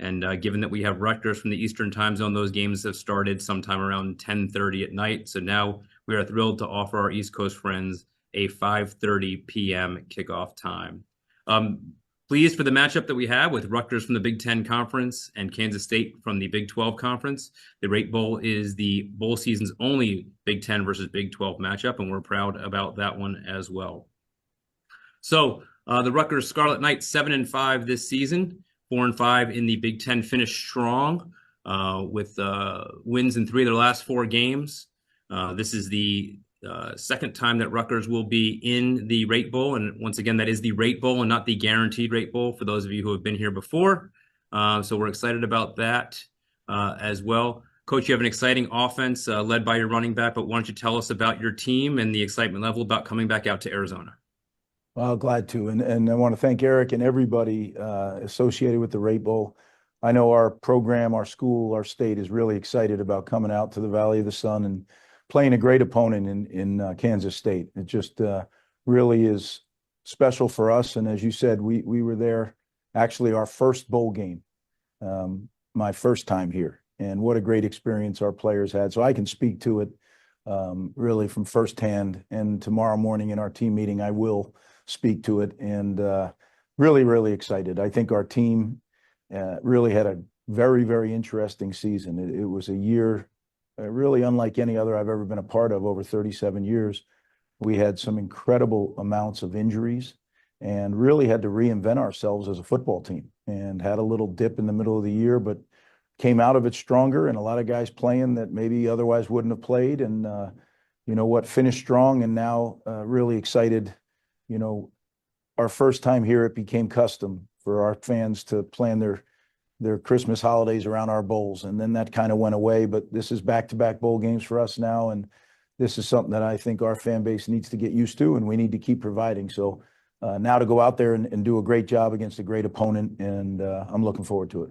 And given that we have Rutgers from the Eastern time zone, those games have started sometime around 10:30 at night. So now we are thrilled to offer our East Coast friends a 5:30 p.m. kickoff time. Pleased for the matchup that we have with Rutgers from the Big Ten Conference and Kansas State from the Big 12 Conference. The Rate Bowl is the bowl season's only Big Ten versus Big 12 matchup, and we're proud about that one as well. So the Rutgers Scarlet Knights 7-5 this season, 4-5 in the Big Ten, finished strong with wins in 3 of their last 4 games. This is the second time that Rutgers will be in the Rate Bowl. And once again, that is the Rate Bowl and not the Guaranteed Rate Bowl for those of you who have been here before. So we're excited about that as well. Coach, you have an exciting offense led by your running back, but why don't you tell us about your team and the excitement level about coming back out to Arizona? Well, glad to. And I want to thank Eric and everybody associated with the Rate Bowl. I know our program, our school, our state is really excited about coming out to the Valley of the Sun and playing a great opponent in Kansas State. It just really is special for us. And as you said, we were there, actually our first bowl game, my first time here. And what a great experience our players had. So I can speak to it really from firsthand. And tomorrow morning in our team meeting, I will speak to it. And really, really excited. I think our team really had a very, very interesting season. It was a year really unlike any other I've ever been a part of over 37 years. We had some incredible amounts of injuries and really had to reinvent ourselves as a football team, and had a little dip in the middle of the year, but came out of it stronger, and a lot of guys playing that maybe otherwise wouldn't have played. And you know what, finished strong, and now really excited. You know, our first time here, it became custom for our fans to plan their Christmas holidays around our bowls. And then that kind of went away, but this is back-to-back bowl games for us now. And this is something that I think our fan base needs to get used to, and we need to keep providing. So now to go out there and do a great job against a great opponent, and I'm looking forward to it.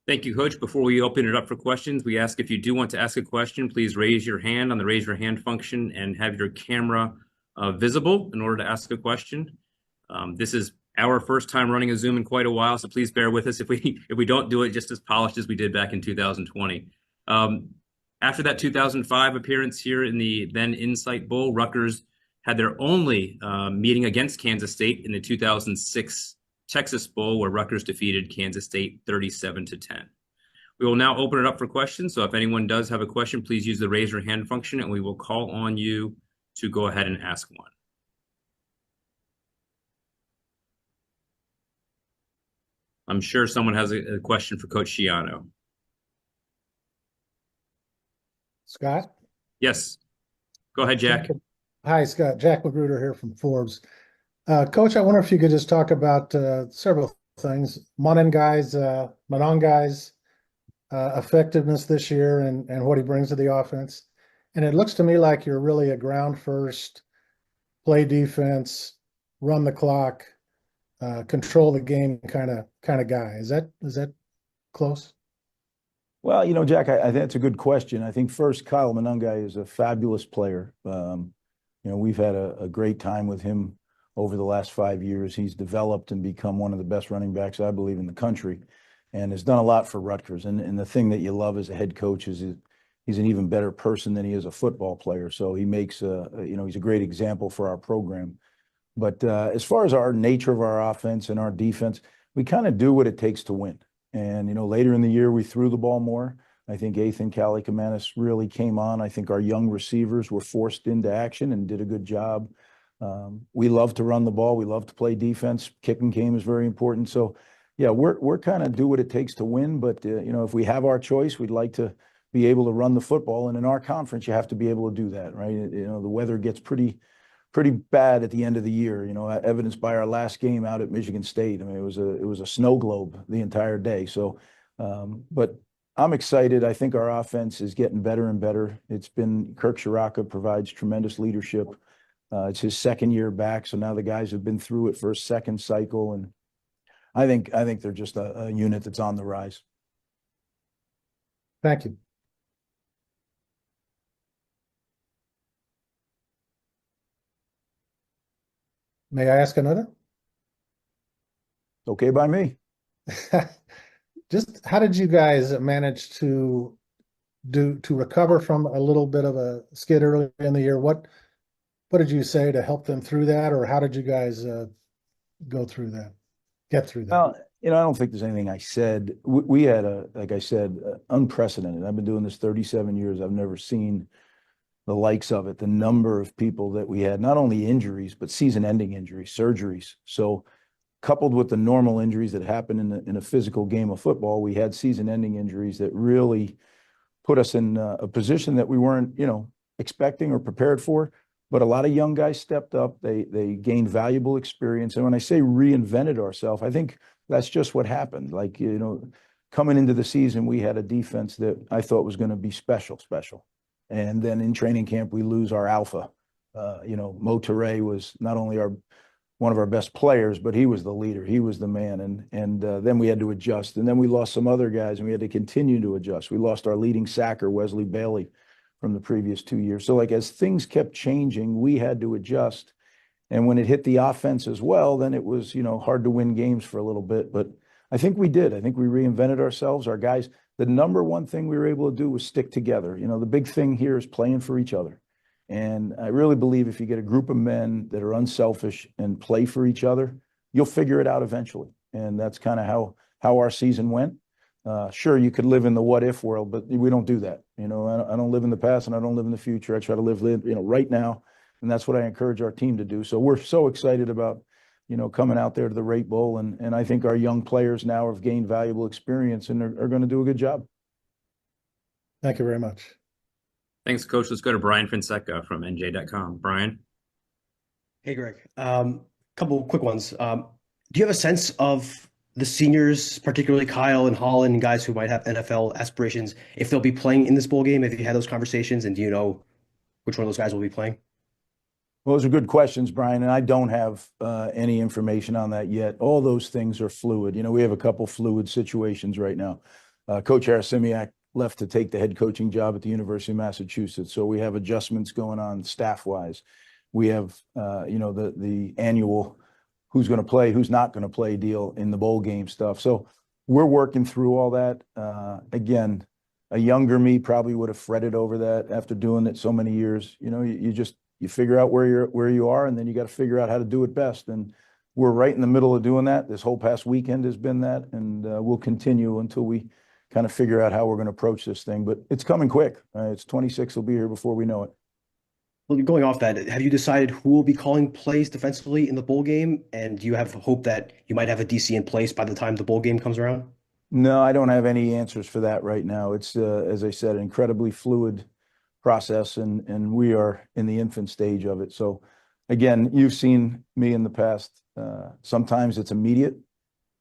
Thank you, Coach. Before we open it up for questions, we ask if you do want to ask a question, please raise your hand on the raise your hand function and have your camera visible in order to ask a question. This is our first time running a Zoom in quite a while, so please bear with us if we don't do it just as polished as we did back in 2020. After that 2005 appearance here in the then Insight Bowl, Rutgers had their only meeting against Kansas State in the 2006 Texas Bowl, where Rutgers defeated Kansas State 37-10. We will now open it up for questions. So if anyone does have a question, please use the raise your hand function, and we will call on you to go ahead and ask one. I'm sure someone has a question for Coach Schiano. Scott? Yes. Go ahead, Jack. Hi, Scott. Jack Magruder here from Forbes. Coach, I wonder if you could just talk about several things. Monon's effectiveness this year and what he brings to the offense. And it looks to me like you're really a ground first, play defense, run the clock, control the game kind of guy. Is that close? Well, you know, Jack, I think that's a good question. I think first, Kyle Monongai is a fabulous player. You know, we've had a great time with him over the last 5 years. He's developed and become one of the best running backs, I believe, in the country, and has done a lot for Rutgers. And the thing that you love as a head coach is he's an even better person than he is a football player. So he makes you know, he's a great example for our program. But as far as our nature of our offense and our defense, we kind of do what it takes to win. And, you know, later in the year, we threw the ball more. I think Ethan Kalikamannis really came on. I think our young receivers were forced into action and did a good job. We love to run the ball. We love to play defense. Kicking game is very important. So, yeah, we're kind of do what it takes to win. But, you know, if we have our choice, we'd like to be able to run the football. And in our conference, you have to be able to do that, right? You know, the weather gets pretty bad at the end of the year, you know, evidenced by our last game out at Michigan State. I mean, it was a snow globe the entire day. So, but I'm excited. I think our offense is getting better and better. It's been Kirk Shiraka provides tremendous leadership. It's his second year back, so now the guys have been through it for a second cycle, and I think they're just a unit that's on the rise. Thank you. May I ask another? Okay by me. Just how did you guys manage to recover from a little bit of a skid early in the year? What did you say to help them through that, or how did you guys go through that, get through that? Well, I don't think there's anything I said. We had like I said, unprecedented. I've been doing this 37 years. I've never seen the likes of it. The number of people that we had, not only injuries, but season-ending injuries, surgeries. So coupled with the normal injuries that happen in a physical game of football, we had season-ending injuries that really put us in a position that we weren't, expecting or prepared for. But a lot of young guys stepped up. They gained valuable experience. And when I say reinvented ourselves, I think that's just what happened. Like, coming into the season, we had a defense that I thought was going to be special. And then in training camp, we lose our alpha. Mo Toure was not only one of our best players, but he was the leader. He was the man. And then we had to adjust. And then we lost some other guys, and we had to continue to adjust. We lost our leading sacker, Wesley Bailey, from the previous 2 years. So, like, as things kept changing, we had to adjust. And when it hit the offense as well, then it was, hard to win games for a little bit. But I think we did. I think we reinvented ourselves. Our guys, the number one thing we were able to do was stick together. The big thing here is playing for each other. And I really believe if you get a group of men that are unselfish and play for each other, you'll figure it out eventually. And that's kind of how our season went. Sure, you could live in the what if world, but we don't do that. I don't live in the past and I don't live in the future. I try to live, right now. And that's what I encourage our team to do. So we're so excited about, coming out there to the Rate Bowl. And I think our young players now have gained valuable experience and are going to do a good job. Thank you very much. Thanks, Coach. Let's go to Brian Fonseca from NJ.com. Brian? Hey, Greg. Couple quick ones. Do you have a sense of the seniors, particularly Kyle and Holland, and guys who might have NFL aspirations, if they'll be playing in this bowl game? Have you had those conversations, and do you know which one of those guys will be playing? Well, those are good questions, Brian, and I don't have any information on that yet. All those things are fluid. We have a couple fluid situations right now. Coach Arasimiak left to take the head coaching job at the University of Massachusetts. So we have adjustments going on staff-wise. We have, the annual who's going to play, who's not going to play deal in the bowl game stuff. So we're working through all that. Again, a younger me probably would have fretted over that after doing it so many years. You figure out where you are, and then you got to figure out how to do it best. And we're right in the middle of doing that. This whole past weekend has been that, and we'll continue until we kind of figure out how we're going to approach this thing. But it's coming quick. It's 26 will be here before we know it. Well, going off that, have you decided who will be calling plays defensively in the bowl game? And do you have hope that you might have a DC in place by the time the bowl game comes around? No, I don't have any answers for that right now. It's, as I said, an incredibly fluid process, and we are in the infant stage of it. So again, you've seen me in the past. Sometimes it's immediate,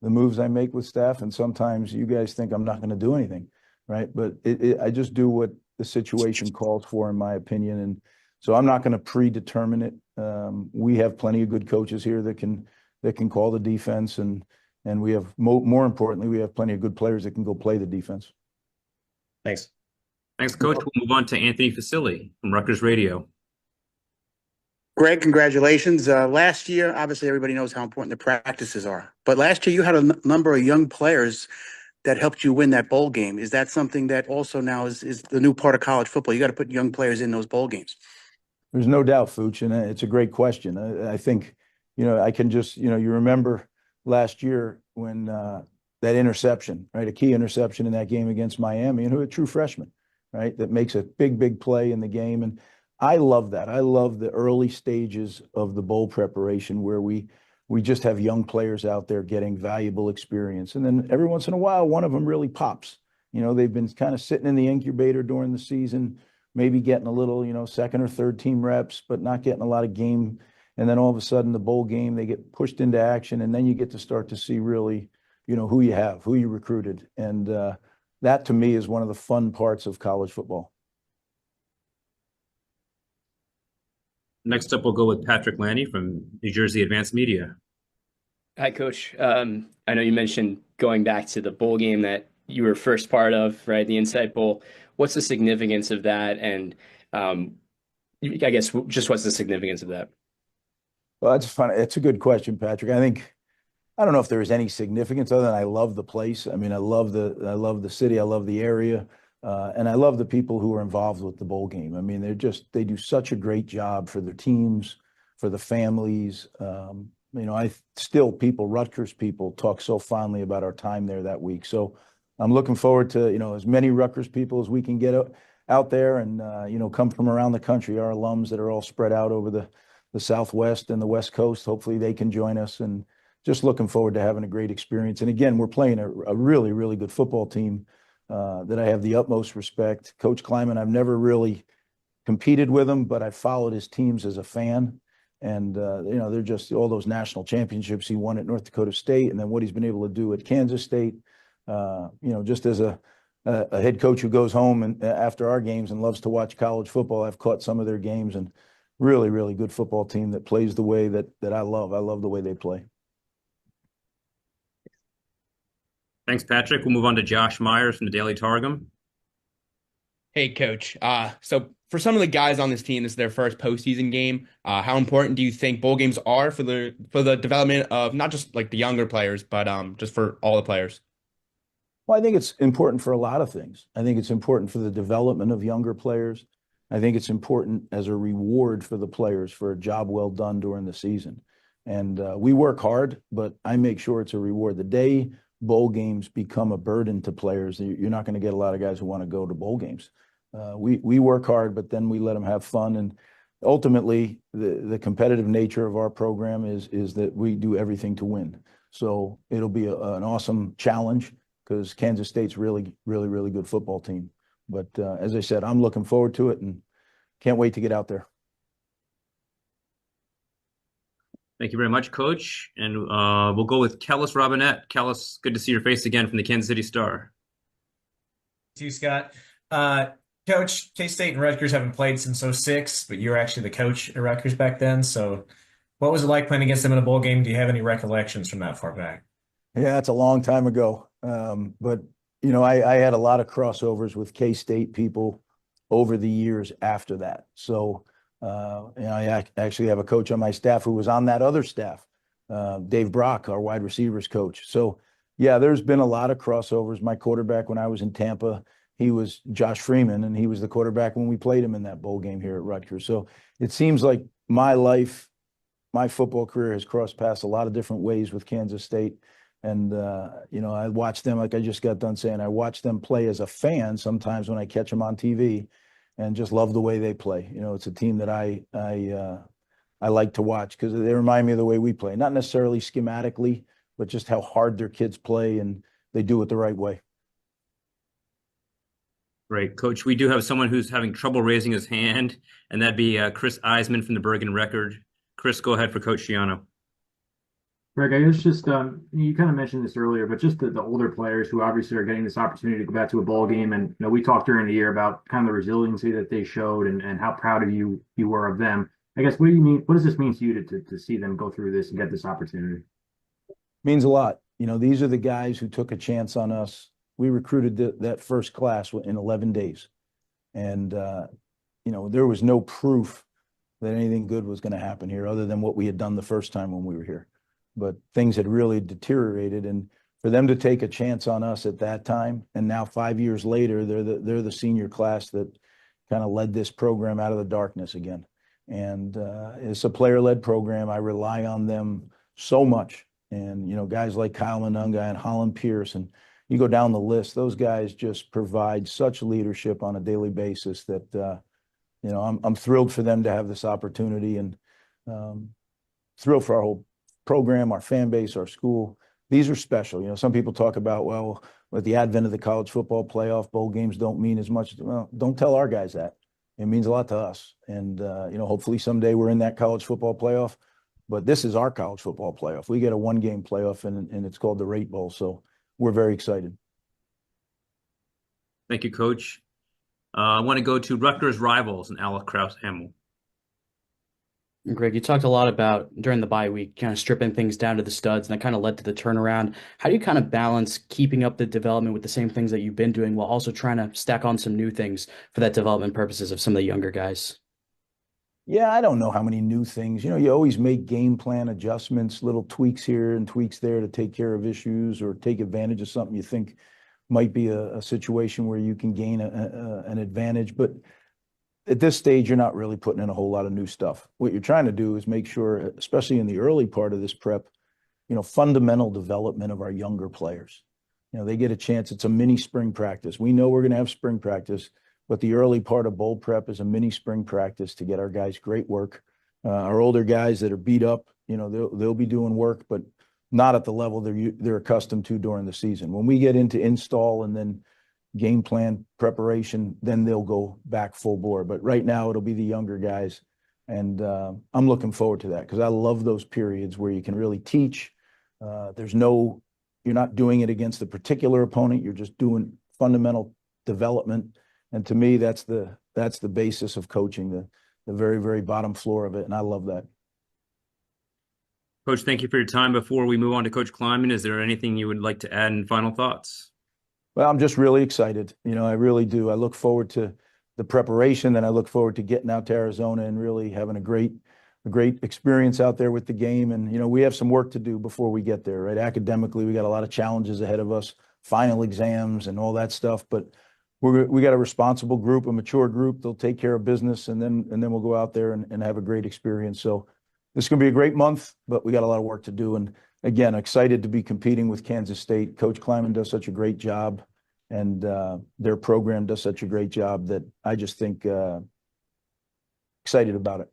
the moves I make with staff, and sometimes you guys think I'm not going to do anything, right? But I just do what the situation calls for, in my opinion. And so I'm not going to predetermine it. We have plenty of good coaches here that can call the defense, and we have more importantly, we have plenty of good players that can go play the defense. Thanks. Thanks, Coach. We'll move on to Anthony Facilli from Rutgers Radio. Greg, congratulations. Last year, obviously, everybody knows how important the practices are. But last year, you had a number of young players that helped you win that bowl game. Is that something that also now is the new part of college football? You got to put young players in those bowl games. There's no doubt, Fooch, and it's a great question. I think, I can just, you remember last year when that interception, right, a key interception in that game against Miami, and who a true freshman, right, that makes a big play in the game. And I love that. I love the early stages of the bowl preparation where we just have young players out there getting valuable experience. And then every once in a while, one of them really pops. They've been kind of sitting in the incubator during the season, maybe getting a little, second or third team reps, but not getting a lot of game. And then all of a sudden the bowl game, they get pushed into action, and then you get to start to see really, who you have, who you recruited. And that to me is one of the fun parts of college football. Next up, we'll go with Patrick Lanny from New Jersey Advanced Media. Hi, Coach. I know you mentioned going back to the bowl game that you were first part of, right? The Insight Bowl. What's the significance of that? And I guess just what's the significance of that? Well, that's fun. It's a good question, Patrick. I think I don't know if there's any significance other than I love the place. I mean, I love the city, I love the area, and I love the people who are involved with the bowl game. I mean, they do such a great job for their teams, for the families. Rutgers people talk so fondly about our time there that week. So I'm looking forward to, as many Rutgers people as we can get out there and, come from around the country, our alums that are all spread out over the Southwest and the West Coast. Hopefully they can join us, and just looking forward to having a great experience. And again, we're playing a really, really good football team that I have the utmost respect. Coach Kleiman, I've never really competed with him, but I've followed his teams as a fan. And, they're just all those national championships he won at North Dakota State, and then what he's been able to do at Kansas State. Just as a head coach who goes home and after our games and loves to watch college football, I've caught some of their games, and really, really good football team that plays the way that I love. I love the way they play. Thanks, Patrick. We'll move on to Josh Myers from the Daily Targum. Hey, Coach. So for some of the guys on this team, this is their first postseason game. How important do you think bowl games are for the development of not just like the younger players, but just for all the players? Well, I think it's important for a lot of things. I think it's important for the development of younger players. I think it's important as a reward for the players for a job well done during the season. And we work hard, but I make sure it's a reward. The day bowl games become a burden to players, you're not going to get a lot of guys who want to go to bowl games. We work hard, but then we let them have fun. And ultimately, the competitive nature of our program is that we do everything to win. So it'll be an awesome challenge because Kansas State's really, really, really good football team. But as I said, I'm looking forward to it and can't wait to get out there. Thank you very much, Coach. And we'll go with Kellis Robinette. Kellis, good to see your face again from the Kansas City Star. To you, Scott. Coach, K-State and Rutgers haven't played since '06, but you were actually the coach at Rutgers back then. So what was it like playing against them in a bowl game? Do you have any recollections from that far back? Yeah, it's a long time ago. But, I had a lot of crossovers with K-State people over the years after that. So, I actually have a coach on my staff who was on that other staff, Dave Brock, our wide receivers coach. So, yeah, there's been a lot of crossovers. My quarterback when I was in Tampa, he was Josh Freeman, and he was the quarterback when we played him in that bowl game here at Rutgers. So it seems like my football career has crossed paths a lot of different ways with Kansas State. And, I watch them, like I just got done saying, I watch them play as a fan sometimes when I catch them on TV and just love the way they play. It's a team that I like to watch because they remind me of the way we play, not necessarily schematically, but just how hard their kids play and they do it the right way. Great. Coach, we do have someone who's having trouble raising his hand, and that'd be Chris Eisman from the Bergen Record. Chris, go ahead for Coach Schiano. Greg, I guess just you kind of mentioned this earlier, but just the older players who obviously are getting this opportunity to go back to a bowl game, and we talked during the year about kind of the resiliency that they showed and how proud of you were of them. I guess what do you mean? What does this mean to you to see them go through this and get this opportunity? Means a lot. These are the guys who took a chance on us. We recruited that first class in 11 days, and there was no proof that anything good was going to happen here other than what we had done the first time when we were here. But things had really deteriorated, and for them to take a chance on us at that time, and now 5 years later, they're the senior class that kind of led this program out of the darkness again. And it's a player-led program. I rely on them so much. And guys like Kyle Monunga and Holland Pierce, and you go down the list, those guys just provide such leadership on a daily basis that I'm thrilled for them to have this opportunity, and thrilled for our whole program, our fan base, our school. These are special. Some people talk about, well, with the advent of the college football playoff, bowl games don't mean as much. Well, don't tell our guys that. It means a lot to us. And, hopefully someday we're in that college football playoff, but this is our college football playoff. We get a one-game playoff, and it's called the Rate Bowl. So we're very excited. Thank you, Coach. I want to go to Rutgers rivals and Alec Krause-Hamill. Greg, you talked a lot about during the bye week, kind of stripping things down to the studs, and that kind of led to the turnaround. How do you kind of balance keeping up the development with the same things that you've been doing while also trying to stack on some new things for that development purposes of some of the younger guys? Yeah, I don't know how many new things. You always make game plan adjustments, little tweaks here and tweaks there to take care of issues or take advantage of something you think might be a situation where you can gain an advantage. But at this stage, you're not really putting in a whole lot of new stuff. What you're trying to do is make sure, especially in the early part of this prep, fundamental development of our younger players. They get a chance. It's a mini spring practice. We know we're going to have spring practice, but the early part of bowl prep is a mini spring practice to get our guys great work. Our older guys that are beat up, they'll be doing work, but not at the level they're accustomed to during the season. When we get into install and then game plan preparation, then they'll go back full bore. But right now it'll be the younger guys. And I'm looking forward to that because I love those periods where you can really teach. You're not doing it against a particular opponent. You're just doing fundamental development. And to me, that's the basis of coaching, the very, very bottom floor of it. And I love that. Coach, thank you for your time. Before we move on to Coach Kleiman, is there anything you would like to add in final thoughts? Well, I'm just really excited. I really do. I look forward to the preparation, and I look forward to getting out to Arizona and really having a great experience out there with the game. And, we have some work to do before we get there, right? Academically, we got a lot of challenges ahead of us, final exams and all that stuff. But we got a responsible group, a mature group. They'll take care of business, and then we'll go out there and have a great experience. So this is going to be a great month, but we got a lot of work to do. And again, excited to be competing with Kansas State. Coach Kleiman does such a great job, and their program does such a great job that I just think excited about it.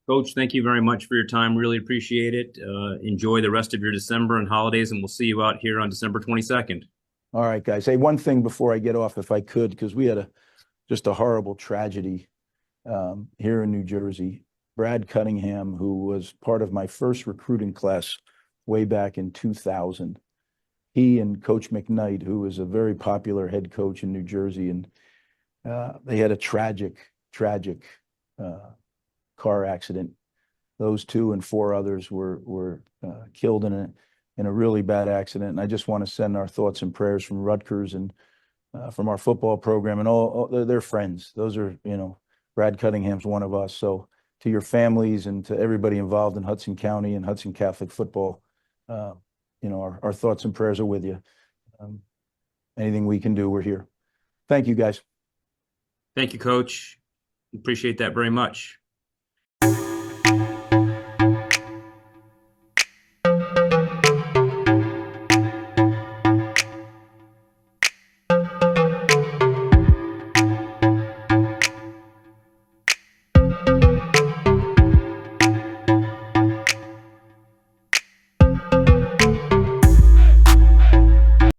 Coach, thank you very much for your time. Really appreciate it. Enjoy the rest of your December and holidays, and we'll see you out here on December 22nd. All right, guys. Hey, one thing before I get off, if I could, because we had just a horrible tragedy here in New Jersey. Brad Cunningham, who was part of my first recruiting class way back in 2000, he and Coach McKnight, who was a very popular head coach in New Jersey, and they had a tragic car accident. Those two and four others were killed in a really bad accident. And I just want to send our thoughts and prayers from Rutgers and from our football program and all their friends. Those are, Brad Cunningham's one of us. So to your families and to everybody involved in Hudson County and Hudson Catholic football, our thoughts and prayers are with you. Anything we can do, we're here. Thank you, guys. Thank you, Coach. Appreciate that very much.